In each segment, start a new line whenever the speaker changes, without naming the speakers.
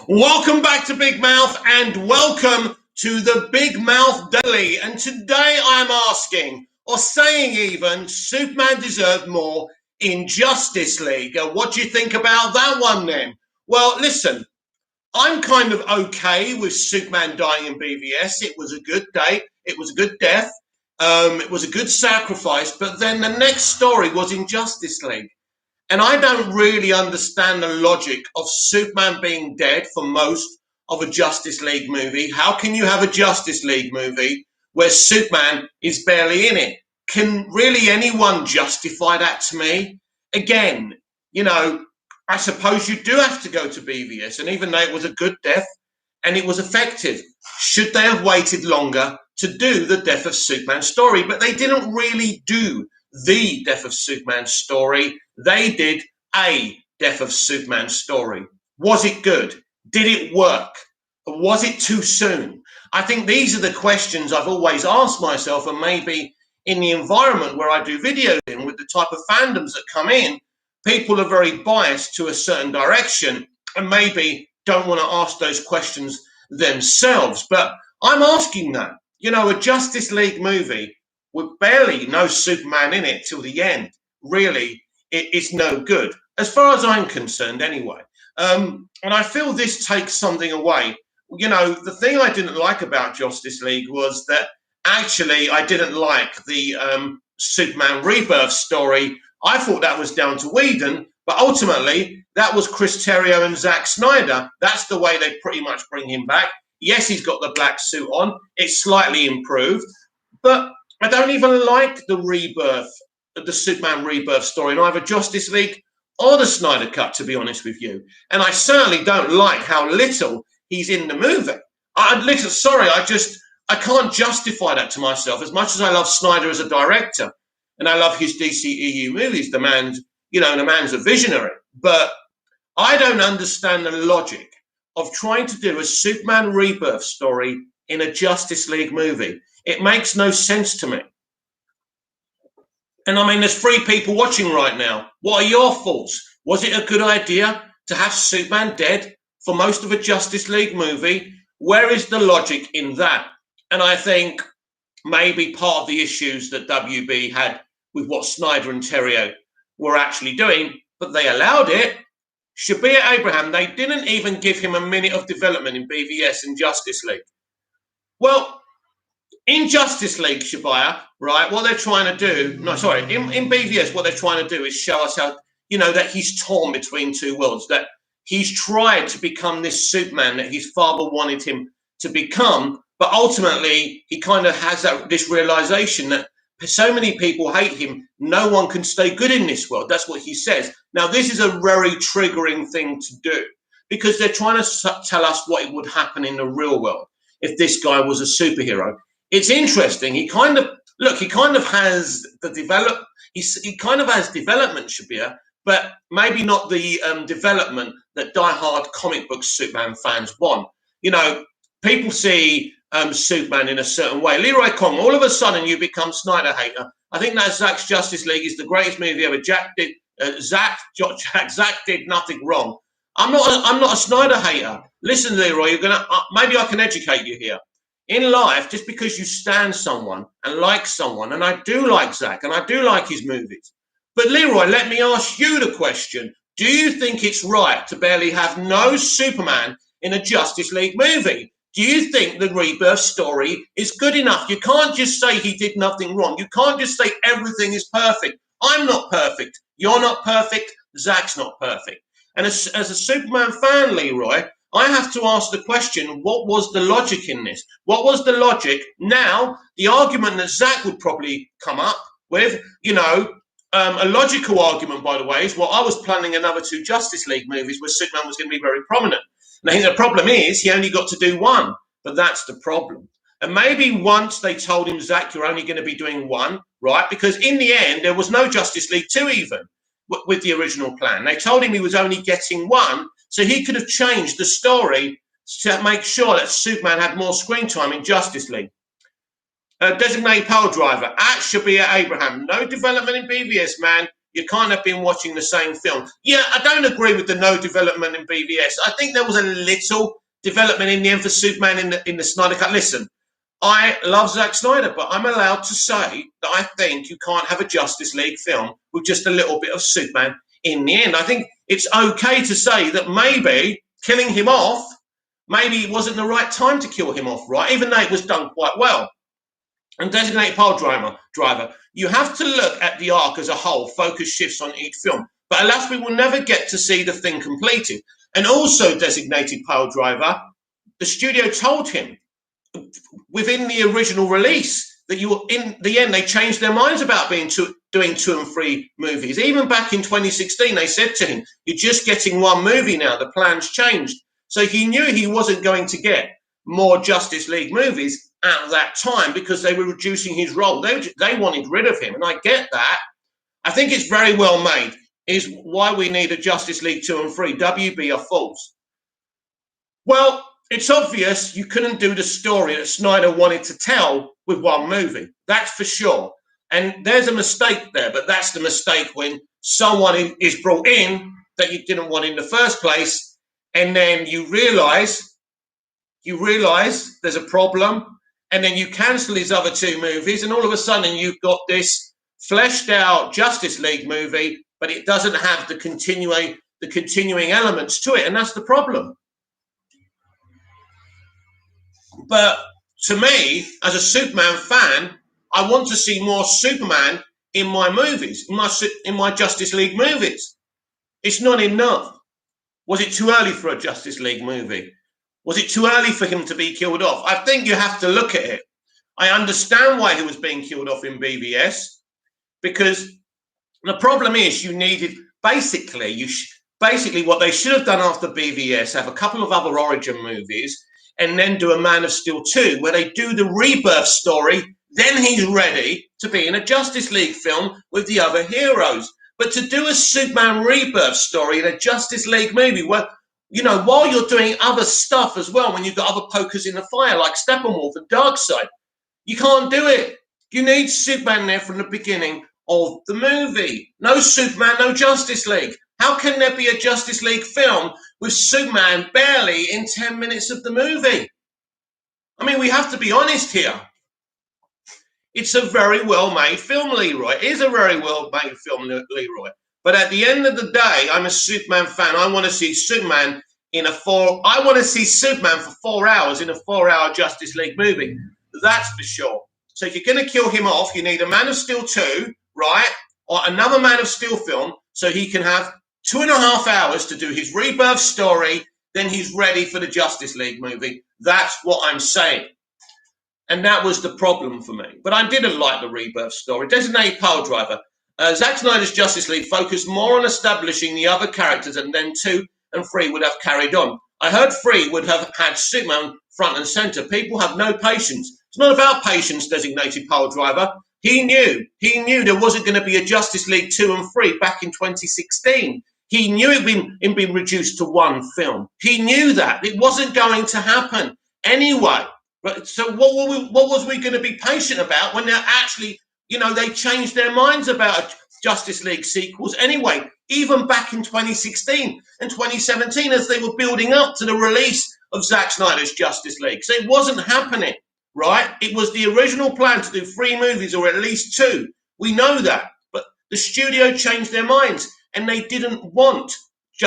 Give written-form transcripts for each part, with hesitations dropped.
Welcome back to Big Mouth and welcome to the Big Mouth Daily. And today I'm asking, or saying even, Superman deserved more in Justice League. What do you think about that one then? Well, listen, I'm kind of okay with Superman dying in BVS. It was a good day. It was a good death. It was a good sacrifice. But then the next story was in Justice League. And I don't really understand the logic of Superman being dead for most of a Justice League movie. How can you have a Justice League movie where Superman is barely in it? Can really anyone justify that to me? Again, I suppose you do have to go to BVS, and even though it was a good death and it was effective, should they have waited longer to do the Death of Superman story? But they didn't really do the Death of Superman story. They did a Death of Superman story. Was it good? Did it work? Was it too soon? I think these are the questions I've always asked myself, and maybe in the environment where I do videos in, with the type of fandoms that come in, people are very biased to a certain direction and maybe don't want to ask those questions themselves. But I'm asking that. A Justice League movie with barely no Superman in it till the end, really, it's no good, as far as I'm concerned anyway. And I feel this takes something away. The thing I didn't like about Justice League was that actually I didn't like the Superman Rebirth story. I thought that was down to Whedon, but ultimately that was Chris Terrio and Zack Snyder. That's the way they pretty much bring him back. Yes, he's got the black suit on. It's slightly improved, but I don't even like the Superman Rebirth story in either Justice League or the Snyder Cut, to be honest with you. And I certainly don't like how little he's in the movie. I can't justify that to myself. As much as I love Snyder as a director, and I love his DCEU movies, the man's a visionary. But I don't understand the logic of trying to do a Superman Rebirth story in a Justice League movie. It makes no sense to me. And I mean, there's 3 people watching right now. What are your thoughts? Was it a good idea to have Superman dead for most of a Justice League movie? Where is the logic in that? And I think maybe part of the issues that WB had with what Snyder and Terrio were actually doing, but they allowed it. Shabir Abraham, they didn't even give him a minute of development in BVS and Justice League. Well, in Justice League, Shabir, right, what they're trying to do, in BVS, what they're trying to do is show us how, that he's torn between two worlds, that he's tried to become this Superman that his father wanted him to become, but ultimately he kind of has this realization that so many people hate him, no one can stay good in this world. That's what he says. Now, this is a very triggering thing to do because they're trying to tell us what would happen in the real world if this guy was a superhero. It's interesting. He kind of has development, Shabir, but maybe not the development that diehard comic book Superman fans want. People see Superman in a certain way. Leroy Kong, all of a sudden you become Snyder hater. I think that Zack's Justice League is the greatest movie ever. Zack did nothing wrong. I'm not a Snyder hater. Listen, Leroy, maybe I can educate you here. In life, just because you stand someone and like someone, and I do like Zack and I do like his movies, but Leroy, let me ask you the question. Do you think it's right to barely have no Superman in a Justice League movie? Do you think the Rebirth story is good enough? You can't just say he did nothing wrong. You can't just say everything is perfect. I'm not perfect. You're not perfect. Zack's not perfect. And as a Superman fan, Leroy, I have to ask the question, what was the logic in this? What was the logic? Now, the argument that Zack would probably come up with, a logical argument, by the way, is, I was planning another 2 Justice League movies where Superman was going to be very prominent. And I think the problem is he only got to do 1, but that's the problem. And maybe once they told him, Zack, you're only going to be doing 1, right? Because in the end, there was no Justice League 2 even with the original plan. They told him he was only getting 1, so he could have changed the story to make sure that Superman had more screen time in Justice League. Designated Power Driver, at Shabir Abraham. No development in BVS, man. you can't have been watching the same film. Yeah, I don't agree with the no development in BVS. I think there was a little development in the end for Superman in the Snyder Cut. Listen, I love Zack Snyder, but I'm allowed to say that I think you can't have a Justice League film with just a little bit of Superman in the end. I think it's okay to say that maybe killing him off, maybe it wasn't the right time to kill him off, right? Even though it was done quite well. And Designated Pile Driver, you have to look at the arc as a whole, focus shifts on each film. But alas, we will never get to see the thing completed. And also Designated Pile Driver, the studio told him within the original release that in the end, they changed their minds about doing 2 and 3 movies. Even back in 2016, they said to him, you're just getting 1 movie now, the plan's changed. So he knew he wasn't going to get more Justice League movies at that time because they were reducing his role. They wanted rid of him, and I get that. I think it's very well made, is why we need a Justice League 2 and 3. WB are fools. Well, it's obvious you couldn't do the story that Snyder wanted to tell with 1 movie. That's for sure. And there's a mistake there, but that's the mistake when someone is brought in that you didn't want in the first place, and then you realize there's a problem, and then you cancel his other 2 movies, and all of a sudden you've got this fleshed out Justice League movie, but it doesn't have the continuing elements to it, and that's the problem. But to me, as a Superman fan, I want to see more Superman in my movies, in my Justice League movies. It's not enough. Was it too early for a Justice League movie? Was it too early for him to be killed off? I think you have to look at it. I understand why he was being killed off in BVS, because the problem is you needed basically what they should have done after BVS, have a couple of other origin movies, and then do a Man of Steel 2, where they do the rebirth story. Then he's ready to be in a Justice League film with the other heroes. But to do a Superman rebirth story in a Justice League movie, where, you know, while you're doing other stuff as well, when you've got other pokers in the fire like Steppenwolf and Darkseid, you can't do it. You need Superman there from the beginning of the movie. No Superman, no Justice League. How can there be a Justice League film with Superman barely in 10 minutes of the movie? I mean, we have to be honest here. It's a very well-made film, Leroy. It is a very well-made film, Leroy. But at the end of the day, I'm a Superman fan. I want to see Superman I want to see Superman for 4 hours in a 4-hour Justice League movie. That's for sure. So if you're going to kill him off, you need a Man of Steel 2, right? Or another Man of Steel film, so he can have 2.5 hours to do his rebirth story. Then he's ready for the Justice League movie. That's what I'm saying. And that was the problem for me. But I didn't like the rebirth story. Designated Pile Driver. Zack Snyder's Justice League focused more on establishing the other characters, and then 2 and 3 would have carried on. I heard 3 would have had Superman front and center. People have no patience. It's not about patience, Designated Pile Driver. He knew there wasn't going to be a Justice League 2 and 3 back in 2016. He knew it had been reduced to 1 film. He knew that. It wasn't going to happen anyway. So what was we going to be patient about when they're actually, you know, they changed their minds about Justice League sequels anyway, even back in 2016 and 2017 as they were building up to the release of Zack Snyder's Justice League. So it wasn't happening, right? It was the original plan to do 3 movies or at least 2. We know that. But the studio changed their minds and they didn't want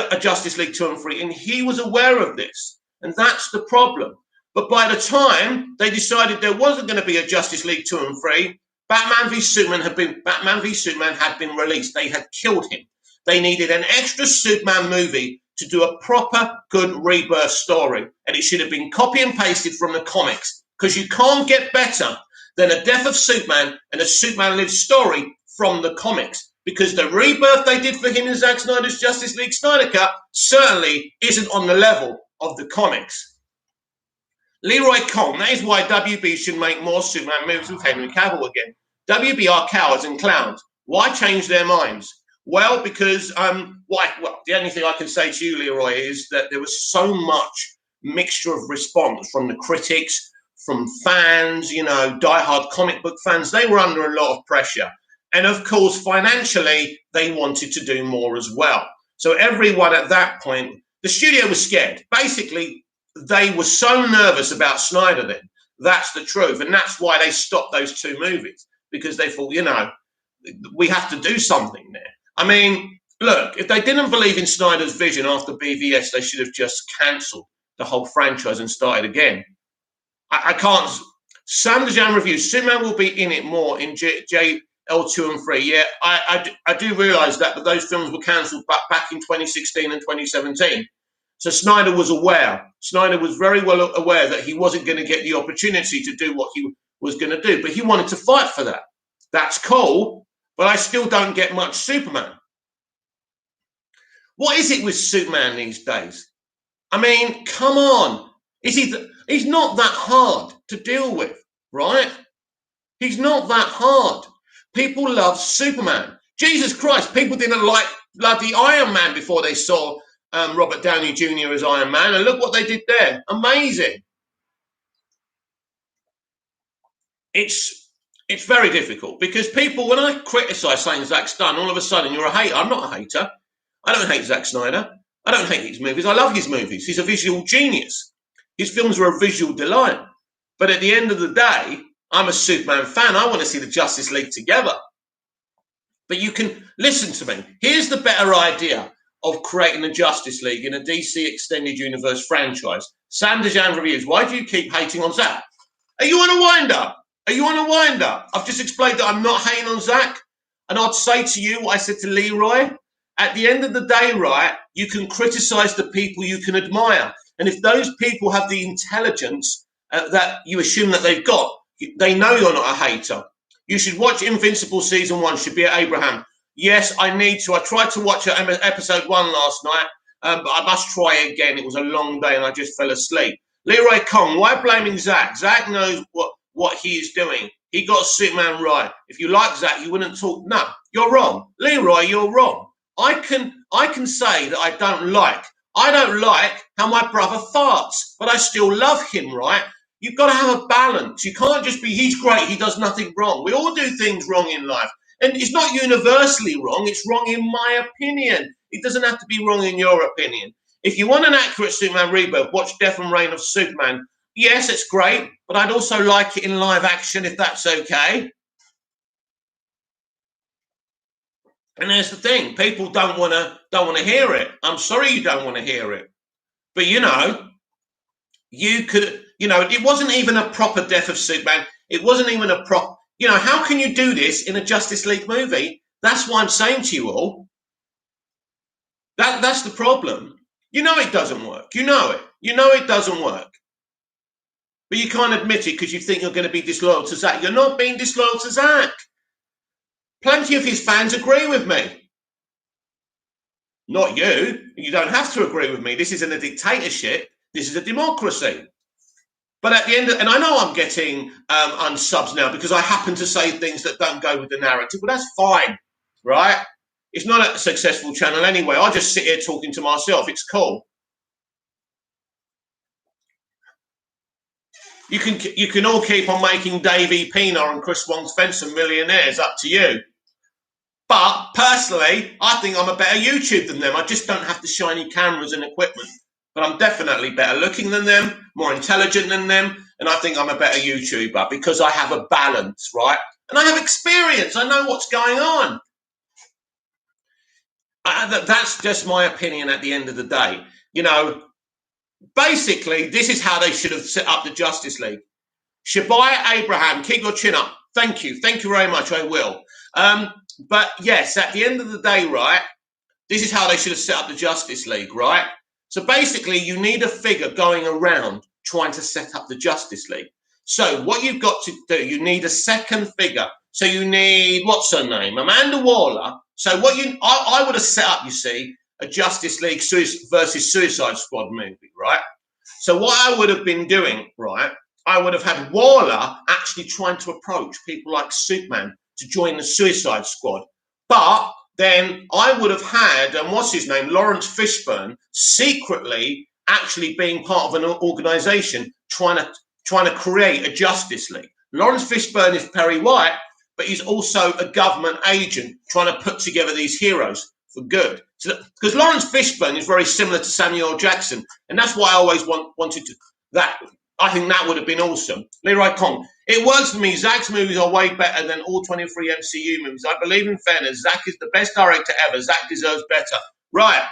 a Justice League 2 and 3. And he was aware of this. And that's the problem. But by the time they decided there wasn't going to be a Justice League 2 and 3, Batman v Superman had been released. They had killed him. They needed an extra Superman movie to do a proper good rebirth story. And it should have been copy and pasted from the comics. Because you can't get better than a death of Superman and a Superman Lives story from the comics. Because the rebirth they did for him in Zack Snyder's Justice League Snyder Cut certainly isn't on the level of the comics. Leroy Cohn, that is why WB should make more Superman movies with Henry Cavill again. WB are cowards and clowns. Why change their minds? Well, because the only thing I can say to you, Leroy, is that there was so much mixture of response from the critics, from fans, you know, diehard comic book fans. They were under a lot of pressure. And of course, financially, they wanted to do more as well. So everyone at that point, the studio was scared. Basically, they were so nervous about Snyder then. That's the truth. And that's why they stopped those two movies, because they thought, we have to do something there. I mean, look, if they didn't believe in Snyder's vision after BVS, they should have just cancelled the whole franchise and started again. I can't. Sam Dejan reviews, Superman will be in it more in JL2 and 3. Yeah, I do realise that, but those films were cancelled back in 2016 and 2017. So Snyder was aware. Snyder was very well aware that he wasn't going to get the opportunity to do what he was going to do, but he wanted to fight for that. That's cool, but I still don't get much Superman. What is it with Superman these days? I mean, come on. He's not that hard to deal with, right? He's not that hard. People love Superman. Jesus Christ, people didn't like bloody Iron Man before they saw Robert Downey Jr. as Iron Man, and look what they did there. Amazing. It's very difficult because people, when I criticise something Zack's done, all of a sudden you're a hater. I'm not a hater. I don't hate Zack Snyder. I don't hate his movies. I love his movies. He's a visual genius. His films are a visual delight. But at the end of the day, I'm a Superman fan. I want to see the Justice League together. But you can listen to me. Here's the better idea of creating a Justice League in a DC Extended Universe franchise. Sam Dejan reviews. Why do you keep hating on Zack? Are you on a wind-up? Are you on a wind-up? I've just explained that I'm not hating on Zack. And I'd say to you what I said to Leroy. At the end of the day, right, you can criticise the people you can admire. And if those people have the intelligence that you assume that they've got, they know you're not a hater. You should watch Invincible Season 1, Shabir Abraham. Yes, I need to. I tried to watch episode 1 last night, but I must try again. It was a long day and I just fell asleep. Leroy Kong, why blaming Zack? Zack knows what he is doing. He got Superman right. If you like Zack, you wouldn't talk. No, you're wrong. Leroy, you're wrong. I can say that I don't like how my brother farts, but I still love him, right? You've got to have a balance. You can't just be, he's great, he does nothing wrong. We all do things wrong in life. And it's not universally wrong, it's wrong in my opinion. It doesn't have to be wrong in your opinion. If you want an accurate Superman rebirth, watch Death and Reign of Superman. Yes, it's great, but I'd also like it in live action if that's okay. And there's the thing, people don't want to hear it. I'm sorry you don't want to hear it. But you could, it wasn't even a proper death of Superman. It wasn't even a how can you do this in a Justice League movie? That's what I'm saying to you all. That's the problem. It doesn't work. You know it doesn't work. But you can't admit it because you think you're going to be disloyal to Zack. You're not being disloyal to Zack. Plenty of his fans agree with me. Not you. You don't have to agree with me. This isn't a dictatorship. This is a democracy. But at the end and I know I'm getting unsubs now because I happen to say things that don't go with the narrative. But that's fine, right? It's not a successful channel anyway. I just sit here talking to myself. It's cool. You can all keep on making Dave E. Pina and Chris Wong Spencer millionaires. Up to you. But personally, I think I'm a better YouTube than them. I just don't have the shiny cameras and equipment. But I'm definitely better looking than them, more intelligent than them, and I think I'm a better YouTuber because I have a balance, right? And I have experience. I know what's going on. That's just my opinion at the end of the day. Basically, this is how they should have set up the Justice League. Shabir Abraham, keep your chin up. Thank you. Thank you very much. I will. But yes, at the end of the day, right, this is how they should have set up the Justice League, right? So basically, you need a figure going around trying to set up the Justice League. So what you've got to do, you need a second figure. So you need, what's her name? Amanda Waller. So I would have set up, you see, a Justice League versus Suicide Squad movie, right? So what I would have been doing, right, I would have had Waller actually trying to approach people like Superman to join the Suicide Squad. But then I would have had, what's his name, Lawrence Fishburne, secretly actually being part of an organization trying to create a Justice League. Lawrence Fishburne is Perry White, but he's also a government agent trying to put together these heroes for good. So, because Lawrence Fishburne is very similar to Samuel L. Jackson, and that's why I always wanted to that. I think that would have been awesome. Leroy Kong. It works for me. Zack's movies are way better than all 23 MCU movies. I believe in fairness. Zack is the best director ever. Zack deserves better. Right.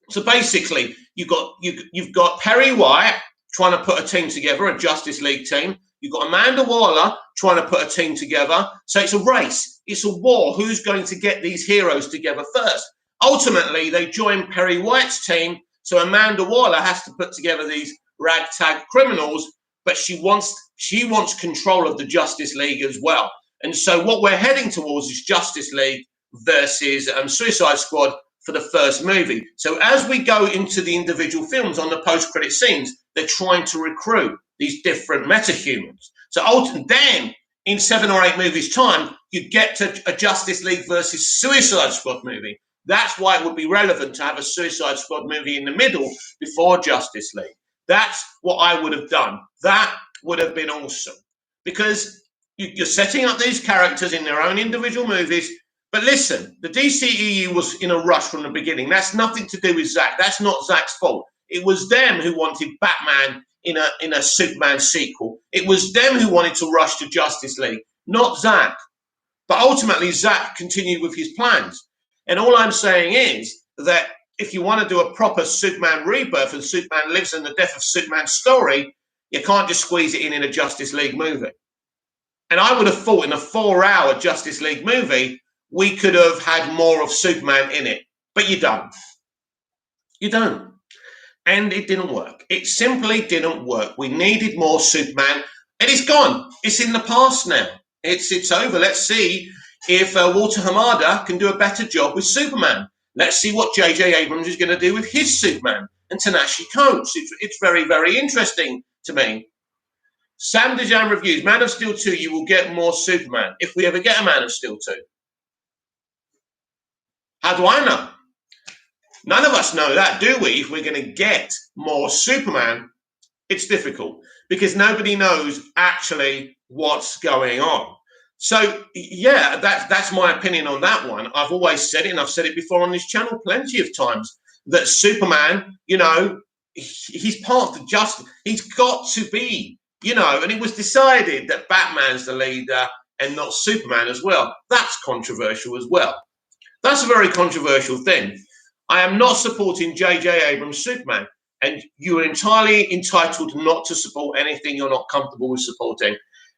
So basically, you've got Perry White trying to put a team together, a Justice League team. You've got Amanda Waller trying to put a team together. So it's a race. It's a war. Who's going to get these heroes together first? Ultimately, they join Perry White's team. So Amanda Waller has to put together these ragtag criminals, but she wants control of the Justice League as well. And so what we're heading towards is Justice League versus Suicide Squad for the first movie. So as we go into the individual films on the post-credit scenes, they're trying to recruit these different metahumans. So then in 7 or 8 movies' time, you get to a Justice League versus Suicide Squad movie. That's why it would be relevant to have a Suicide Squad movie in the middle before Justice League. That's what I would have done. That would have been awesome. Because you're setting up these characters in their own individual movies. But listen, the DCEU was in a rush from the beginning. That's nothing to do with Zack. That's not Zack's fault. It was them who wanted Batman in a Superman sequel. It was them who wanted to rush to Justice League, not Zack. But ultimately, Zack continued with his plans. And all I'm saying is that if you want to do a proper Superman rebirth and Superman lives in the death of Superman story, you can't just squeeze it in a Justice League movie. And I would have thought in a 4-hour Justice League movie, we could have had more of Superman in it. But you don't. You don't. And it didn't work. It simply didn't work. We needed more Superman. And it's gone. It's in the past now. It's over. Let's see if Walter Hamada can do a better job with Superman. Let's see what J.J. Abrams is going to do with his Superman and Ta-Nehisi Coates. It's very, very interesting to me. Sam Dejan reviews, Man of Steel 2, you will get more Superman. If we ever get a Man of Steel 2. How do I know? None of us know that, do we? If we're going to get more Superman, it's difficult because nobody knows actually what's going on. So, yeah, that's my opinion on that one. I've always said it, and I've said it before on this channel plenty of times, that Superman, you know, he's part of the justice. He's got to be, you know, and it was decided that Batman's the leader and not Superman as well. That's controversial as well. That's a very controversial thing. I am not supporting J.J. Abrams' Superman, and you are entirely entitled not to support anything you're not comfortable with supporting.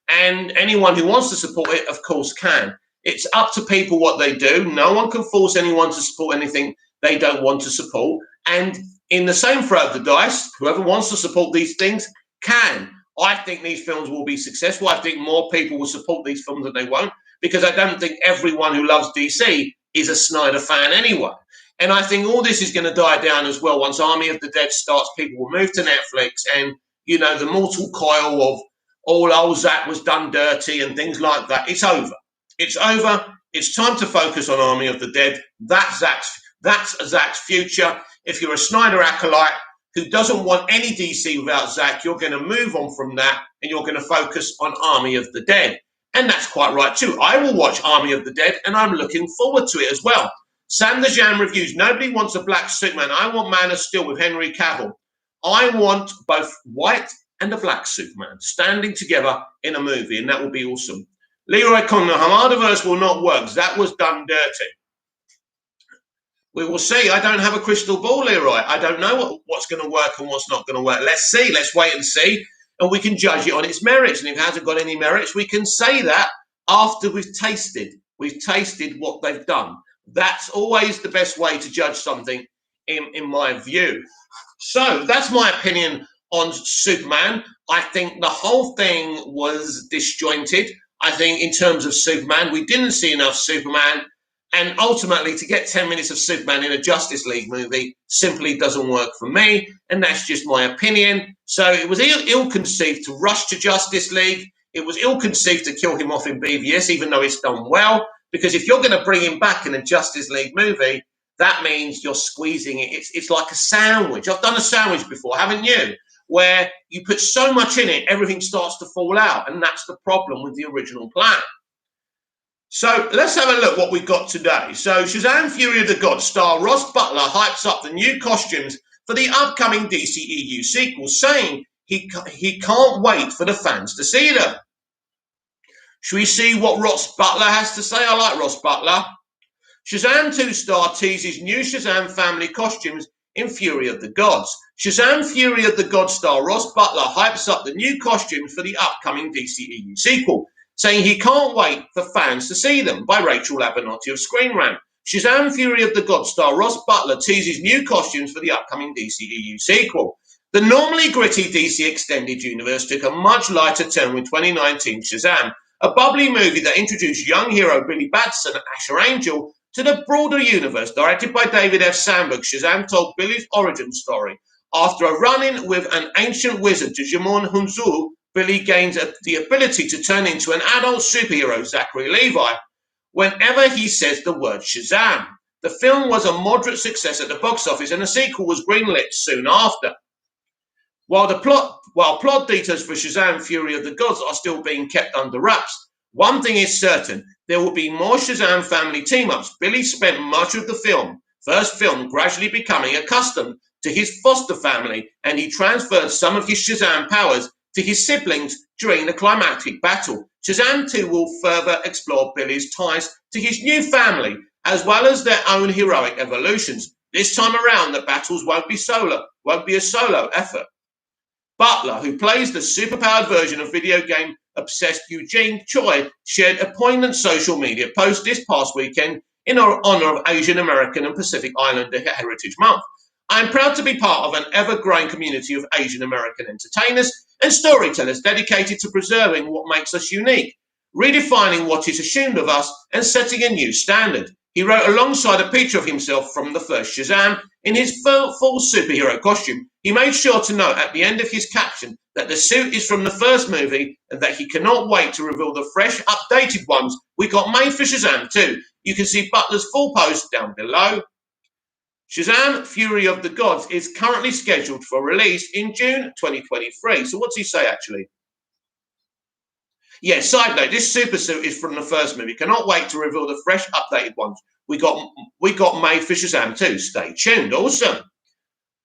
And anyone who wants to support it, of course, can. It's up to people what they do. No one can force anyone to support anything they don't want to support. And in the same throw of the dice, whoever wants to support these things can. I think these films will be successful. I think more people will support these films than they won't, because I don't think everyone who loves DC is a Snyder fan anyway. And I think all this is going to die down as well. Once Army of the Dead starts, people will move to Netflix, and, you know, the mortal coil of all old Zack was done dirty and things like that. It's over. It's over. It's time to focus on Army of the Dead. That's Zack's future. If you're a Snyder acolyte who doesn't want any DC without Zack, you're going to move on from that and you're going to focus on Army of the Dead. And that's quite right too. I will watch Army of the Dead and I'm looking forward to it as well. Sam the Jam reviews, nobody wants a black Superman. I want Man of Steel with Henry Cavill. I want both white and a black Superman standing together in a movie, and that will be awesome. Leroy Conner, Hamadaverse will not work. That was done dirty. We will see. I don't have a crystal ball, Leroy. I don't know what's going to work and what's not going to work. Let's see. Let's wait and see, and we can judge it on its merits. And if it hasn't got any merits, we can say that after we've tasted what they've done. That's always the best way to judge something, in my view. So that's my opinion on Superman. I think the whole thing was disjointed. I think in terms of Superman, we didn't see enough Superman. And ultimately, to get 10 minutes of Superman in a Justice League movie simply doesn't work for me. And that's just my opinion. So it was ill-conceived to rush to Justice League. It was ill-conceived to kill him off in BVS, even though it's done well. Because if you're going to bring him back in a Justice League movie, that means you're squeezing it. It's like a sandwich. I've done a sandwich before, haven't you? Where you put so much in it, everything starts to fall out. And that's the problem with the original plan. So let's have a look what we've got today. So Shazam Fury of the Gods star Ross Butler hypes up the new costumes for the upcoming DCEU sequel, saying he can't wait for the fans to see them. Should we see what Ross Butler has to say? I like Ross Butler. Shazam 2 star teases new Shazam family costumes in Fury of the Gods. Shazam Fury of the Gods star Ross Butler hypes up the new costumes for the upcoming DCEU sequel, saying he can't wait for fans to see them, by Rachel Abernathy of Screen Rant. Shazam Fury of the Gods star Ross Butler teases new costumes for the upcoming DCEU sequel. The normally gritty DC Extended Universe took a much lighter turn with 2019 Shazam, a bubbly movie that introduced young hero Billy Batson and Asher Angel to the broader universe. Directed by David F. Sandberg, Shazam told Billy's origin story. After a run-in with an ancient wizard, Digimon Hunzu, Billy gains the ability to turn into an adult superhero, Zachary Levi, whenever he says the word Shazam. The film was a moderate success at the box office, and a sequel was greenlit soon after. While plot details for Shazam Fury of the Gods are still being kept under wraps, one thing is certain: there will be more Shazam family team-ups. Billy spent much of the first film gradually becoming accustomed to his foster family, and he transferred some of his Shazam powers to his siblings during the climactic battle. Shazam 2 will further explore Billy's ties to his new family, as well as their own heroic evolutions. This time around, the battles won't be a solo effort. Butler, who plays the superpowered version of video game obsessed Eugene Choi, shared a poignant social media post this past weekend in honor of Asian American and Pacific Islander Heritage Month. I am proud to be part of an ever-growing community of Asian American entertainers and storytellers dedicated to preserving what makes us unique, redefining what is assumed of us, and setting a new standard. He wrote alongside a picture of himself from the first Shazam in his full superhero costume. He made sure to note at the end of his caption that the suit is from the first movie and that he cannot wait to reveal the fresh, updated ones we got made for Shazam 2. You can see Butler's full post down below. Shazam Fury of the Gods is currently scheduled for release in June 2023. So what's he say actually? Yeah, side note, this super suit is from the first movie. Cannot wait to reveal the fresh, updated ones we got made for Shazam 2. Stay tuned. Awesome.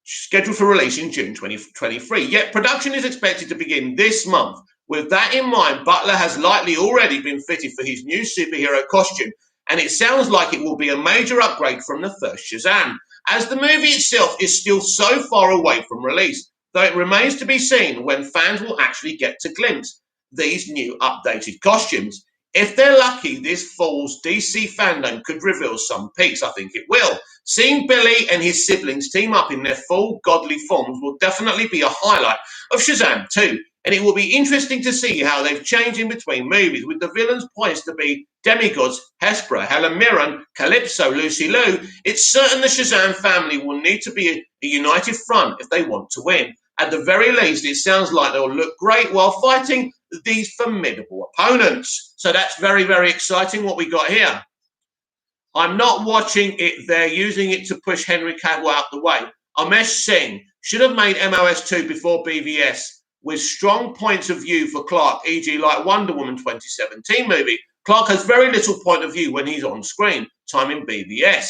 Scheduled for release in June 2023. Yet production is expected to begin this month. With that in mind, Butler has likely already been fitted for his new superhero costume, and it sounds like it will be a major upgrade from the first Shazam, as the movie itself is still so far away from release, though it remains to be seen when fans will actually get to glimpse these new updated costumes. If they're lucky, this fall's DC fandom could reveal some peaks. I think it will. Seeing Billy and his siblings team up in their full godly forms will definitely be a highlight of Shazam 2, and it will be interesting to see how they've changed in between movies, with the villains poised to be demigods Hespera, Helen Mirren, Calypso, Lucy Liu. It's certain the Shazam family will need to be a united front if they want to win. At the very least, it sounds like they'll look great while fighting these formidable opponents. So that's very, very exciting what we got here. I'm not watching it. They're using it to push Henry Cavill out the way. Umesh Singh should have made MOS 2 before BVS, with strong points of view for Clark, e.g. like Wonder Woman 2017 movie. Clark has very little point of view when he's on screen. Time in BVS.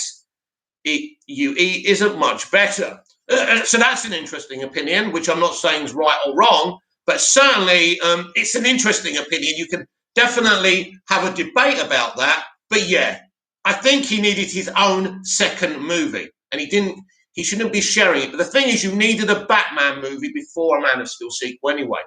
UE isn't much better. So that's an interesting opinion, which I'm not saying is right or wrong, but certainly it's an interesting opinion. You can definitely have a debate about that. But yeah, I think he needed his own second movie, and he shouldn't be sharing it. But the thing is, you needed a Batman movie before a Man of Steel sequel anyway.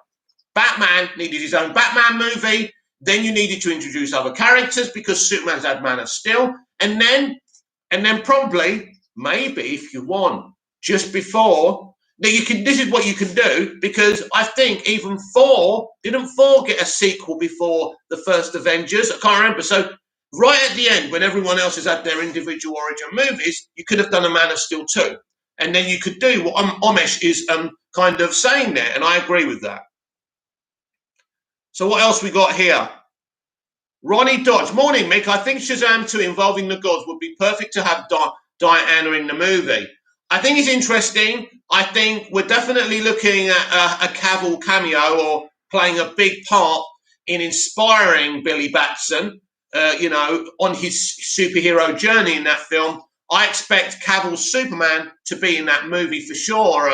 Batman needed his own Batman movie. Then you needed to introduce other characters because Superman's had Man of Steel. And then probably, maybe if you want, just before, now this is what you can do, because I think even didn't 4 get a sequel before the first Avengers? I can't remember. So right at the end, when everyone else has had their individual origin movies, you could have done a Man of Steel 2. And then you could do what Umesh is kind of saying there, and I agree with that. So what else we got here? Ronnie Dodge. Morning, Mick. I think Shazam 2 involving the gods would be perfect to have Diana in the movie. I think it's interesting. I think we're definitely looking at a Cavill cameo, or playing a big part in inspiring Billy Batson. on his superhero journey in that film. I expect Cavill's Superman to be in that movie for sure.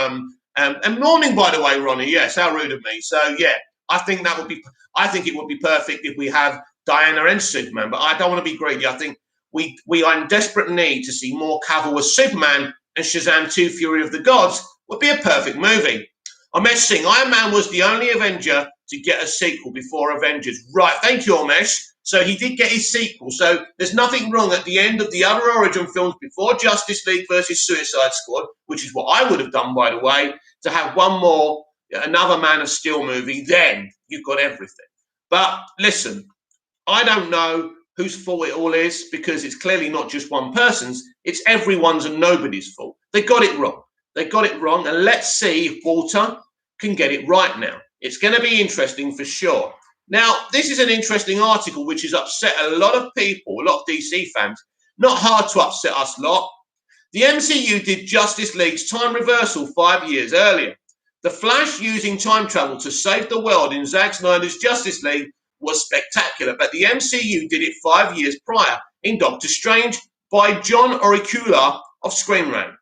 And morning, by the way, Ronnie. Yes, how rude of me. So yeah, I think that would be. I think it would be perfect if we have Diana and Superman. But I don't want to be greedy. I think we are in desperate need to see more Cavill as Superman, and Shazam 2: Fury of the Gods would be a perfect movie. Umesh Singh, Iron Man was the only Avenger to get a sequel before Avengers. Right, thank you, Umesh. So he did get his sequel. So there's nothing wrong at the end of the other origin films before Justice League versus Suicide Squad, which is what I would have done, by the way, to have one more, another Man of Steel movie. Then you've got everything. But listen, I don't know whose fault it all is, because it's clearly not just one person's. It's everyone's and nobody's fault. They got it wrong. They got it wrong. And let's see if Walter can get it right now. It's going to be interesting for sure. Now, this is an interesting article which has upset a lot of people, a lot of DC fans. Not hard to upset us lot. The MCU did Justice League's time reversal 5 years earlier. The Flash using time travel to save the world in Zack Snyder's Justice League was spectacular, but the MCU did it 5 years prior in Doctor Strange by John Auricula of Screen Rant.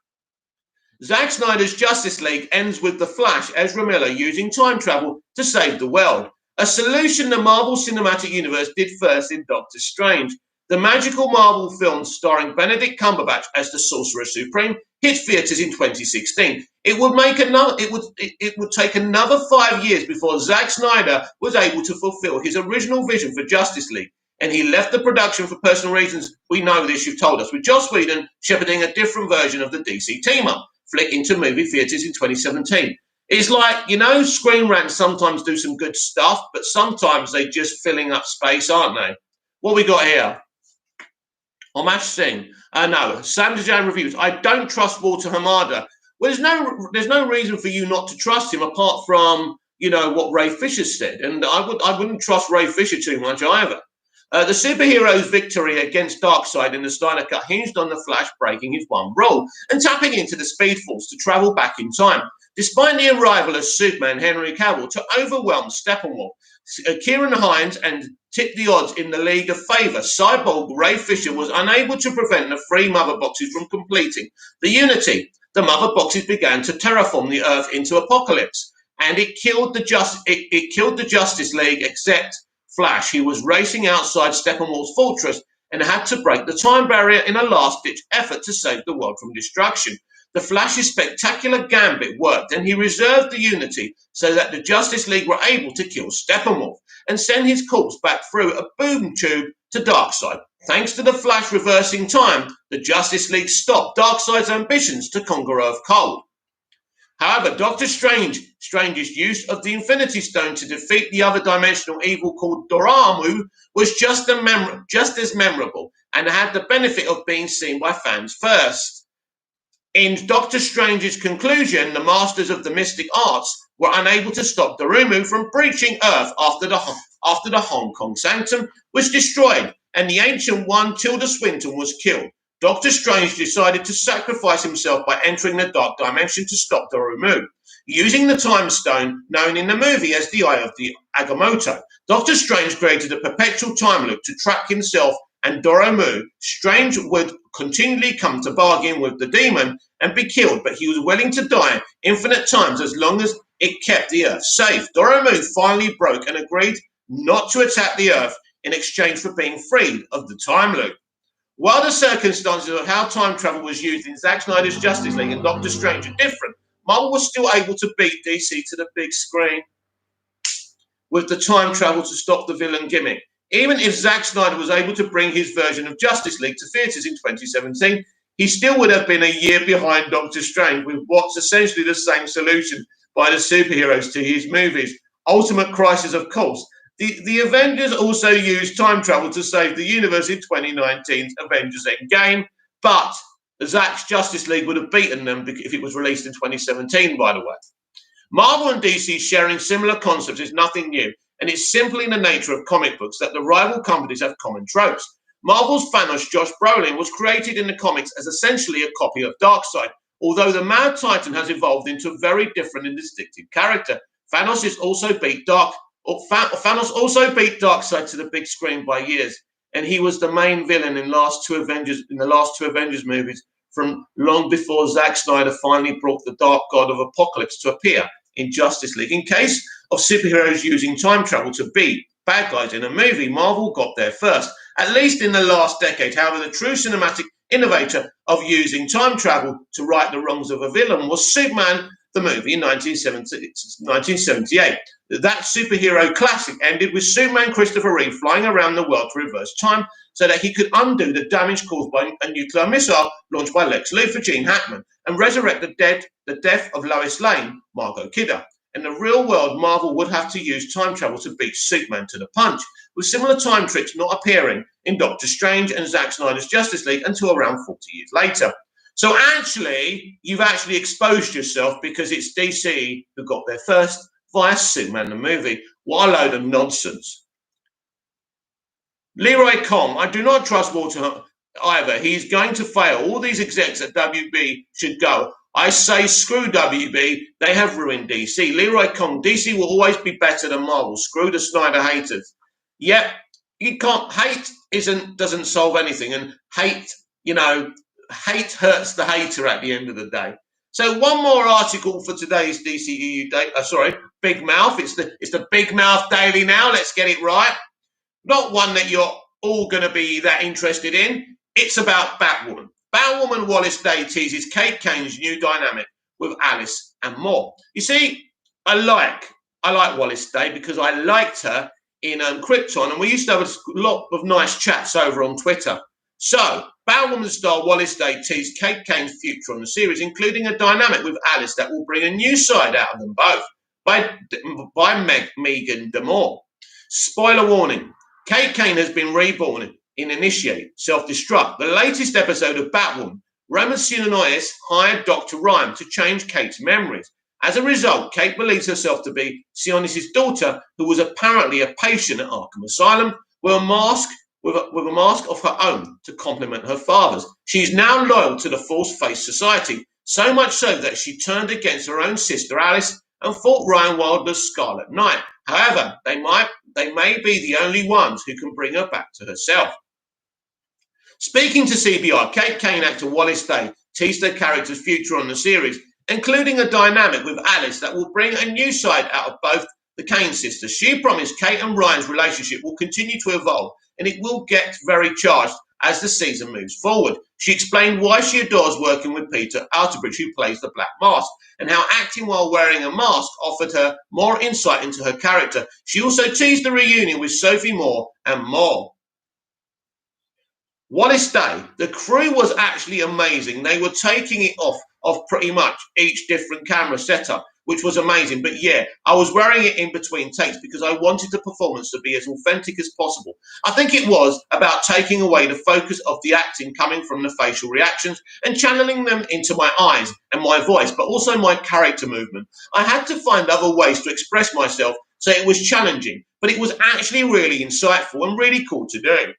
Zack Snyder's Justice League ends with the Flash, Ezra Miller, using time travel to save the world. A solution the Marvel Cinematic Universe did first in Doctor Strange. The magical Marvel film starring Benedict Cumberbatch as the Sorcerer Supreme hit theaters in 2016. It would take another 5 years before Zack Snyder was able to fulfill his original vision for Justice League, and he left the production for personal reasons. We know this, you've told us, with Joss Whedon shepherding a different version of the DC team-up flick into movie theaters in 2017. It's like, Screen Rant sometimes do some good stuff, but sometimes they're just filling up space, aren't they? What we got here? Umesh Singh. No, Sam Dejan reviews. I don't trust Walter Hamada. Well, there's no reason for you not to trust him apart from, what Ray Fisher said. And I wouldn't trust Ray Fisher too much either. The superhero's victory against Darkseid in the Snyder Cut hinged on the Flash breaking his one rule and tapping into the Speed Force to travel back in time. Despite the arrival of Superman Henry Cavill to overwhelm Steppenwolf, Kieran Hines, and tip the odds in the League of Favour, Cyborg Ray Fisher was unable to prevent the three mother boxes from completing the Unity. The mother boxes began to terraform the Earth into Apocalypse, and it killed the Justice League except Flash. He was racing outside Steppenwolf's fortress and had to break the time barrier in a last-ditch effort to save the world from destruction. The Flash's spectacular gambit worked, and he reserved the Unity so that the Justice League were able to kill Steppenwolf and send his corpse back through a boom tube to Darkseid. Thanks to the Flash reversing time, the Justice League stopped Darkseid's ambitions to conquer Earth cold. However, Doctor Strange's use of the Infinity Stone to defeat the other dimensional evil called Dormammu was just as memorable and had the benefit of being seen by fans first. In Doctor Strange's conclusion, the masters of the mystic arts were unable to stop Dormammu from breaching Earth after the Hong Kong Sanctum was destroyed and the Ancient One, Tilda Swinton, was killed. Doctor Strange decided to sacrifice himself by entering the Dark Dimension to stop Dormammu. Using the Time Stone, known in the movie as the Eye of the Agamotto, Doctor Strange created a perpetual time loop to track himself and Dormammu. Strange would continually come to bargain with the demon and be killed, but he was willing to die infinite times as long as it kept the Earth safe. Dormammu finally broke and agreed not to attack the Earth in exchange for being freed of the time loop. While the circumstances of how time travel was used in Zack Snyder's Justice League and Doctor Strange are different, Marvel was still able to beat DC to the big screen with the time travel to stop the villain gimmick. Even if Zack Snyder was able to bring his version of Justice League to theatres in 2017, he still would have been a year behind Doctor Strange with what's essentially the same solution by the superheroes to his movies. Ultimate Crisis, of course. The Avengers also used time travel to save the universe in 2019's Avengers Endgame, but Zack's Justice League would have beaten them if it was released in 2017, by the way. Marvel and DC sharing similar concepts is nothing new, and it's simply in the nature of comic books that the rival companies have common tropes. Marvel's Thanos, Josh Brolin, was created in the comics as essentially a copy of Darkseid, although the Mad Titan has evolved into a very different and distinctive character. Thanos also beat Darkseid to the big screen by years. and he was the main villain in the last two Avengers movies, from long before Zack Snyder finally brought the Dark God of Apocalypse to appear in Justice League. In case of superheroes using time travel to beat bad guys in a movie, Marvel got there first, at least in the last decade. However, the true cinematic innovator of using time travel to right the wrongs of a villain was Superman, the movie in 1978. That superhero classic ended with Superman Christopher Reeve flying around the world to reverse time so that he could undo the damage caused by a nuclear missile launched by Lex Luthor, Gene Hackman, and resurrect the death of Lois Lane, Margot Kidder. In the real world, Marvel would have to use time travel to beat Superman to the punch, with similar time tricks not appearing in Doctor Strange and Zack Snyder's Justice League until around 40 years later. So actually, you've actually exposed yourself because it's DC who got there first via Superman the movie. What a load of nonsense. Leroy Kong, I do not trust Walter either. He's going to fail. All these execs at WB should go. I say screw WB. They have ruined DC. Leroy Kong, DC will always be better than Marvel. Screw the Snyder haters. Yep, you can't. Hate doesn't solve anything, and hate hurts the hater at the end of the day. So one more article for today's DCEU day. Big Mouth. It's the Big Mouth Daily now. Let's get it right. Not one that you're all going to be that interested in. It's about Batwoman. Batwoman Wallace Day teases Kate Kane's new dynamic with Alice and more. You see, I like Wallace Day because I liked her in Krypton, and we used to have a lot of nice chats over on Twitter. So, Batwoman star Wallace Day teased Kate Kane's future on the series, including a dynamic with Alice that will bring a new side out of them both, by Megan Damore. Spoiler warning, Kate Kane has been reborn in Initiate, Self-Destruct, the latest episode of Batwoman. Roman Sionis hired Dr. Rhyme to change Kate's memories. As a result, Kate believes herself to be Sionis' daughter, who was apparently a patient at Arkham Asylum, with a mask of her own to complement her father's. She's now loyal to the Force-Face Society, so much so that she turned against her own sister Alice and fought Ryan Wilder's Scarlet Knight. However, they may be the only ones who can bring her back to herself. Speaking to CBR, Kate Kane actor Wallace Day teased her character's future on the series, including a dynamic with Alice that will bring a new side out of both the Kane sisters. She promised Kate and Ryan's relationship will continue to evolve, and it will get very charged as the season moves forward. She explained why she adores working with Peter Outerbridge, who plays the Black Mask, and how acting while wearing a mask offered her more insight into her character. She also teased the reunion with Sophie Moore and more. Wallace Day, the crew was actually amazing. They were taking it off pretty much each different camera setup, which was amazing. But yeah, I was wearing it in between takes because I wanted the performance to be as authentic as possible. I think it was about taking away the focus of the acting coming from the facial reactions and channeling them into my eyes and my voice, but also my character movement. I had to find other ways to express myself, so it was challenging, but it was actually really insightful and really cool to do.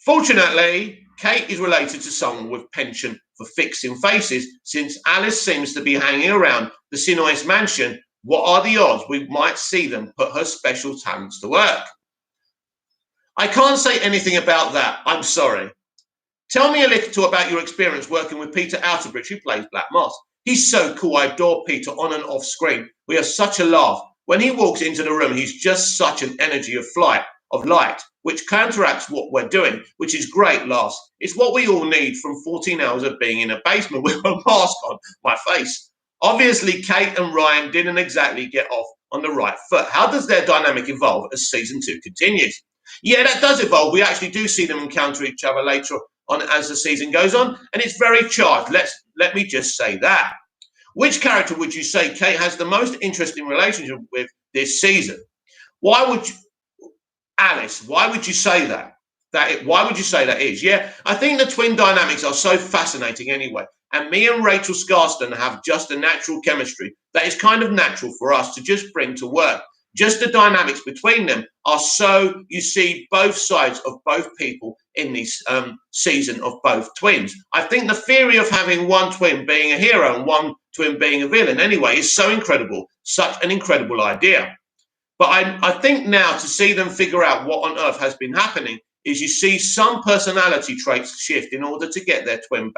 Fortunately, Kate is related to someone with penchant for fixing faces, since Alice seems to be hanging around the Sionis mansion. What are the odds we might see them put her special talents to work? I can't say anything about that. I'm sorry. Tell me a little about your experience working with Peter Outerbridge, who plays Black Mask. He's so cool. I adore Peter on and off screen. We have such a laugh. When he walks into the room, he's just such an energy of light, which counteracts what we're doing, which is great laughs. It's what we all need from 14 hours of being in a basement with a mask on my face. Obviously, Kate and Ryan didn't exactly get off on the right foot. How does their dynamic evolve as season 2 continues? Yeah, that does evolve. We actually do see them encounter each other later on as the season goes on, and it's very charged. Let me just say that. Which character would you say Kate has the most interesting relationship with this season? Alice, why would you say that? Why would you say that is? Yeah, I think the twin dynamics are so fascinating anyway. And me and Rachel Scarston have just a natural chemistry that is kind of natural for us to just bring to work. Just the dynamics between them are so, you see both sides of both people in this season of both twins. I think the theory of having one twin being a hero and one twin being a villain anyway is so incredible, such an incredible idea. But I think now to see them figure out what on earth has been happening is you see some personality traits shift in order to get their twin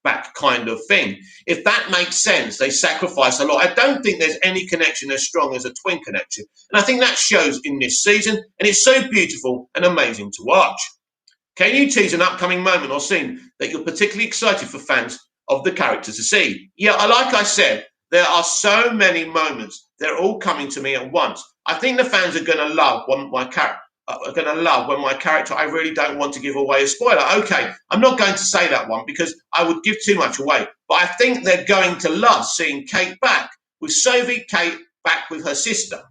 back kind of thing. If that makes sense, they sacrifice a lot. I don't think there's any connection as strong as a twin connection. And I think that shows in this season, and it's so beautiful and amazing to watch. Can you tease an upcoming moment or scene that you're particularly excited for fans of the character to see? Yeah, like I said, there are so many moments. They're all coming to me at once. I think the fans are going to love my character. Are going to love when my character. I really don't want to give away a spoiler. Okay, I'm not going to say that one because I would give too much away. But I think they're going to love seeing Kate back with Sophie, Kate back with her sister.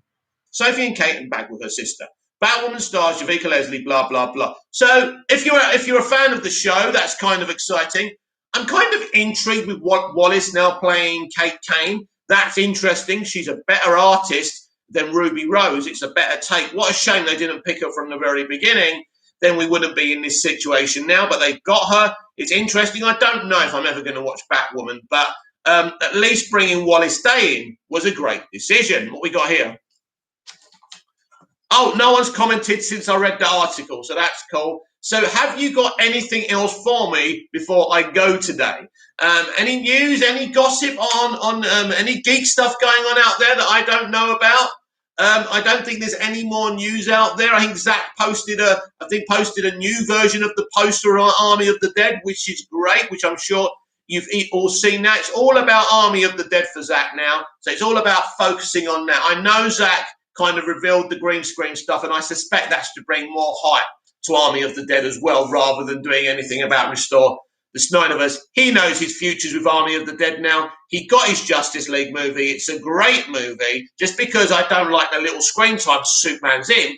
Sophie and Kate and back with her sister. Batwoman stars Javicia Leslie, blah blah blah. So if you're a fan of the show, that's kind of exciting. I'm kind of intrigued with what Wallace now playing Kate Kane. That's interesting. She's a better artist than Ruby Rose. It's a better take. What a shame they didn't pick her from the very beginning. Then we wouldn't be in this situation now. But they've got her. It's interesting. I don't know if I'm ever going to watch Batwoman, but at least bringing Wallace Day in was a great decision. What we got here? Oh, no one's commented since I read the article, so that's cool. So have you got anything else for me before I go today? Any news, any gossip on any geek stuff going on out there that I don't know about? I don't think there's any more news out there. I think Zach posted a new version of the poster on Army of the Dead, which is great, which I'm sure you've all seen now. It's all about Army of the Dead for Zach now. So it's all about focusing on that. I know Zach kind of revealed the green screen stuff, and I suspect that's to bring more hype to Army of the Dead as well, rather than doing anything about Restore the Snyderverse. He knows his future's with Army of the Dead now. He got his Justice League movie. It's a great movie. Just because I don't like the little screen time Superman's in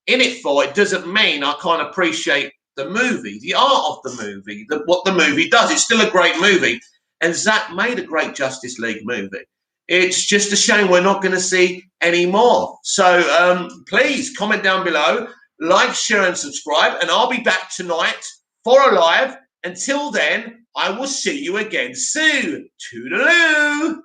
it for, it doesn't mean I can't appreciate the movie, the art of the movie, what the movie does. It's still a great movie. And Zack made a great Justice League movie. It's just a shame we're not going to see any more. So please comment down below, like, share, and subscribe. And I'll be back tonight for a live. Until then, I will see you again soon. Toodaloo!